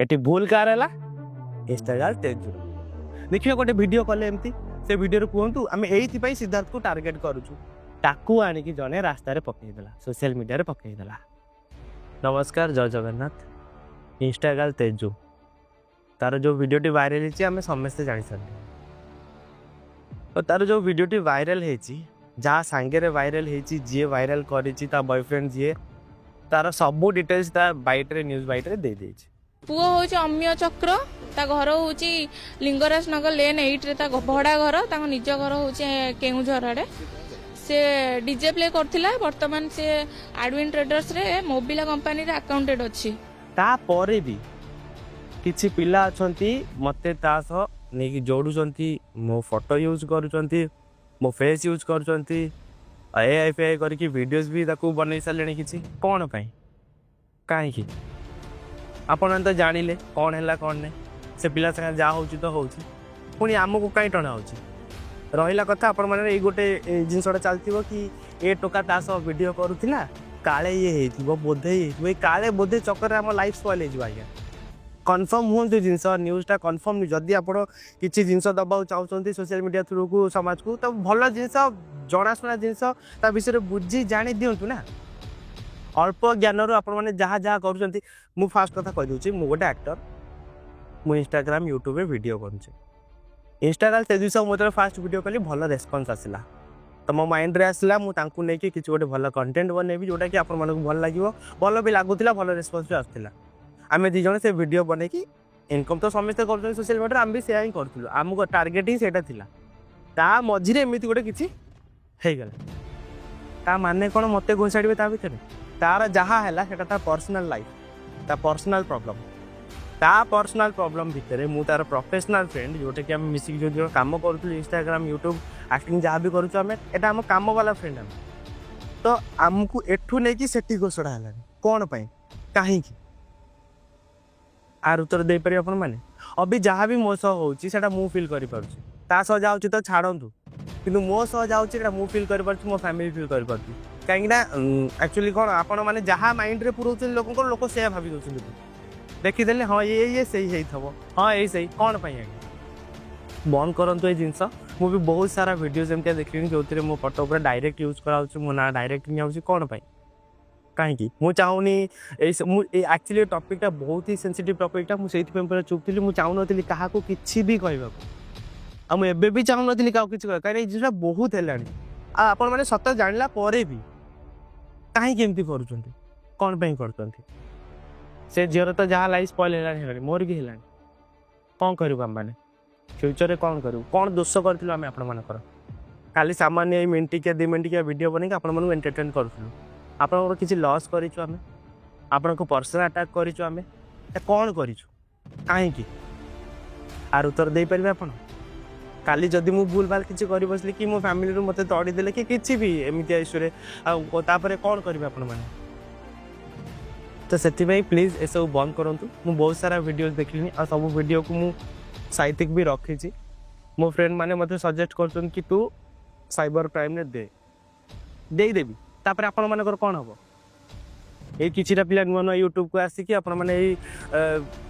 Eighty भूल car है Instagram Tezu देखिए गोटे वीडियो कले एमती से वीडियो कहतु आम यही सिद्धार्थ को टार्गेट करुचु ताकू आणिकी जने रास्तार पकईदेला सोशल मीडिया पकईदेला। नमस्कार जय जगन्नाथ। इंस्टाग्राम तेजु तार जो वीडियोटी वायरल होमें समस्ते जानी सारे तो तार जो वीडियोटी वायरल होती जहाँ सांगे वायरल होती जी वायरल कर बॉयफ्रेंड जी तार सब डिटेल्स बाइट्रे न्यूज बाइट्रे दे देछि। पुओ हूँ अम्य चक्र ता घर हूँ लिंगराज नगर लेन 8 भड़ा घर निज घर हूँ केउझर आड़े से डीजे प्ले करथिला वर्तमान से एडविन ट्रेडर्स रे मोबिला कंपनी रे अकाउंटेड अछि तापरे भी किछि पिला अछंती मते तास नेकी जोडुचंती मो फोटो यूज करूचंती मो फेस यूज करूचंती एआई पे करके वीडियोस भी ताकू बनै सालेनी किछि कोन पई काहे की आपण तो जानिले कौन है कौन नहीं से पिला संगे जा हो तो हो पुणी आमको कहीं टणा हो रहा कथा आपण मैंने ये गोटे जिनसटा चलती कि ए टोका ता सह वीडियो करूला काले ये बोधे ये काले बोधे चक्कर आम लाइफ स्पॉइल हो आज्ञा कन्फर्म हूँ जिनस न्यूज़टा कन्फर्म नहीं जदि आप किसी जिनस दबा चाहते सोशल मीडिया थ्रू को समाज को तो भल जिनस जनाशुना जिनस विषय बुझी जाणी दिंतु ना अल्प ज्ञान मैंने जहाँ जहाँ कर मु फास्ट कथा कहीदे मु गोटे एक्टर मु इंस्टाग्राम यूट्यूब वीडियो करुँचे इंस्टाग्राम से दिवस मुझे फास्ट वीडियो कली भल रेस्पन्स आसला तो मो माइंड रे आसला मुझे नहीं कि गोटे भल कंटेंट बनैबी जोटा कि आपण मानक भल लगे भल भी लगुला भल रेस्पन्स भी आसला आम दी जन से वीडियो बन कि इनकम तो समस्ते कर सोशल मीडिया आम भी से ही करूँ आमको टार्गेट ही सेटा थिला ता मझिरे एमती गोटे किसी गला ता माने कौन मत घोषाड़े ता भर तार जहाँ है सेटा पर्सनल लाइफ ता पर्सनल प्रॉब्लम ता पर्सनल प्रॉब्लम भितर मु तार प्रोफेशनल फ्रेंड जोटा कि आम मिसिक जो काम करूँ इंस्टाग्राम यूट्यूब एक्टिंग जहाँ भी करें आम काम वाला फ्रेंड आम तो आमको एठू नहीं कि सेठी घोषणा है कौन पाई कहीं आर उत्तर दे पारे अपन माने अभी जहाँ भी मो सह होता मु फिल कर जाऊँ तो छाड़ू कि मो सह जाऊँ मु फिल कर मो फैमिली फिल कर कहीं एक्चुअली कौन आपण मैंने जहाँ माइंड रे पुरोच लोक से भावी दौरान देखीदे हाँ ये सही थो हाँ ये सही कौन पाई आगे बंद करूँ ये जिनस मु भी बहुत सारा वीडियोज एमती देखी जो मो फोटो पूरा डायरेक्ट यूज कराऊँ मो ना डायरेक्ट नहीं कौन पाई कहीं मुझे चाहूनी एक्चुअली टॉपिकटा बहुत ही सेंसिटिव टॉपिकटा मुझे चुप थी मुझे चाहूनी क्या किसी भी कहवा मुझे भी चाहूनी क्या कहीं जिनसा बहुत है आपण मैंने सत जानला भी कहीं कौन पे कर से झीर तो जहाँ लाइफ स्पॉइल है मोर भी है कौन करूँ आम मैंने फ्यूचर में कौन करूँ कौन दोष करूँ आम आपण खाली सामान्य मिनटिकिया 2 मिनटिकिया वीडियो बन आपण एंटरटेन करूँ आप किसी लॉस करें आपण को पर्सनल अटैक करें कौन करूँ कहीं आर उत्तर दे पारे आप काली जदि मु भूल भाल किसी कर बसली कि मो फैमिली मत तड़ीदे कि किसी भी एमती इश्यूरे आपर कौन करेंगे आपण मैंने तो से प्लीज ये सब बंद करूँ मु बहुत सारा वीडियो देखली और सब वीडियो को मु साइतिक भी रखी मो फ्रेंड मैंने मत सजेस्ट कर कि तू साइबर क्राइम देदेवी तापर आपण मानकर कौन हम ये किसी पिला नुआ नुआ यूट्यूब को आसिक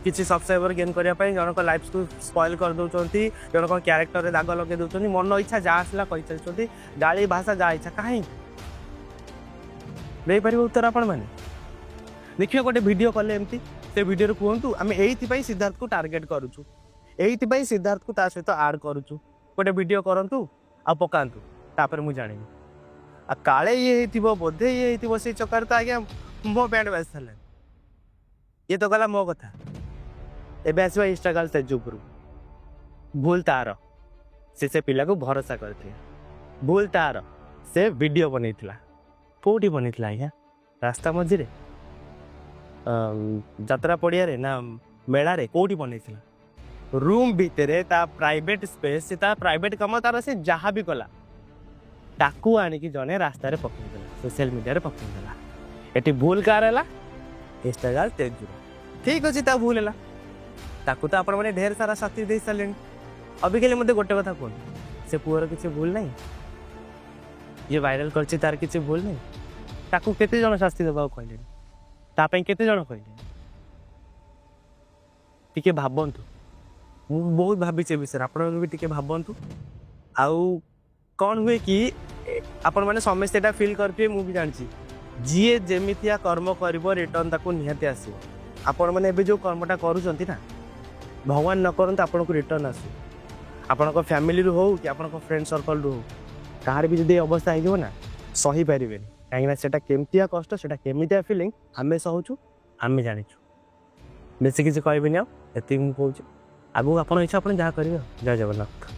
किसी सब्सक्राइबर गेन करने जनक लाइफ को स्पॉइल कर दौरान जनक क्यारेक्टर दाग लगे दौरान मन इच्छा जहाँ आसला कही चलते गाली भाषा जहाँ इच्छा कहीं दे पारे उत्तर आपण मैंने देखिए गोटे वीडियो कले एमती से वीडियो कहतु आम यही सिद्धार्थ को टार्गेट करुचु यही सिद्धार्थ को ता सहित आड करुचु गोटे वीडियो करूँ आ पकातु तापर मुझे जानी आ काले ये बोधे ये से चक्कर तो आज्ञा मो बैंड बाज सारे ये तो गला मो कथा एबे आसवा इंस्टाग्राम तेजुपुर भूल तार से पिला को भरोसा करते भूल तार से वीडियो बनईला कौटी बनईला आज्ञा रास्ता मझे जात्रा पड़िया रे ना मेला रे कौटी बनईला रूम भितर ता प्राइवेट स्पेस ता प्राइवेट कम तार से जहाँ भी कला ताकू आणिकी जने रास्तार पकईदेला सोशल मीडिया पकईदेला एटी भूल कार है इंस्टाग्राम तेजु ठीक अच्छे ता भूल है ताकू तो आपण मैंने ढेर सारा शास्ति दे सारे अभी के लिए मत गोटे कथा कहूँ से पुअर किसी भूल नहीं ये वायरल कर तार किसी भूल नहीं ताकू केते जन शास्ति देवा कहले तापई केते जन कहले ଟିକେ ଭାବନ୍ତୁ। ମୁଁ ବହୁତ ଭାବିଛି ଏ ବିଷୟରେ, ଆପଣମାନେ ବି ଟିକେ ଭାବନ୍ତୁ। ଆଉ କ'ଣ ହୁଏ କି ଆପଣମାନେ ସମସ୍ତେ ଏଇଟା ଫିଲ୍ କରିଥିବେ, ମୁଁ ବି ଜାଣିଛି, ଯିଏ ଯେମିତିଆ କର୍ମ କରିବ ରିଟର୍ନ ତାକୁ ନିହାତି ଆସିବ। ଆପଣମାନେ ଏବେ ଯେଉଁ କର୍ମଟା କରୁଛନ୍ତି ନା, ଭଗବାନ ନ କରନ୍ତୁ ଆପଣଙ୍କୁ ରିଟର୍ନ ଆସୁ। ଆପଣଙ୍କ ଫ୍ୟାମିଲିରୁ ହଉ କି ଆପଣଙ୍କ ଫ୍ରେଣ୍ଡ ସର୍କଲରୁ ହଉ, କାହାର ବି ଯଦି ଏ ଅବସ୍ଥା ହେଇଯିବ ନା, ସହିପାରିବେନି। କାହିଁକିନା ସେଟା କେମିତିଆ କଷ୍ଟ, ସେଟା କେମିତିଆ ଫିଲିଂ ଆମେ ସହୁଛୁ, ଆମେ ଜାଣିଛୁ। ବେଶୀ କିଛି କହିବିନି, ଆଉ ଏତିକି ମୁଁ କହୁଛି। ଆଗକୁ ଆପଣ ଇଚ୍ଛା, ଆପଣ ଯାହା କରିବେ। ଜୟ ଜଗନ୍ନାଥ।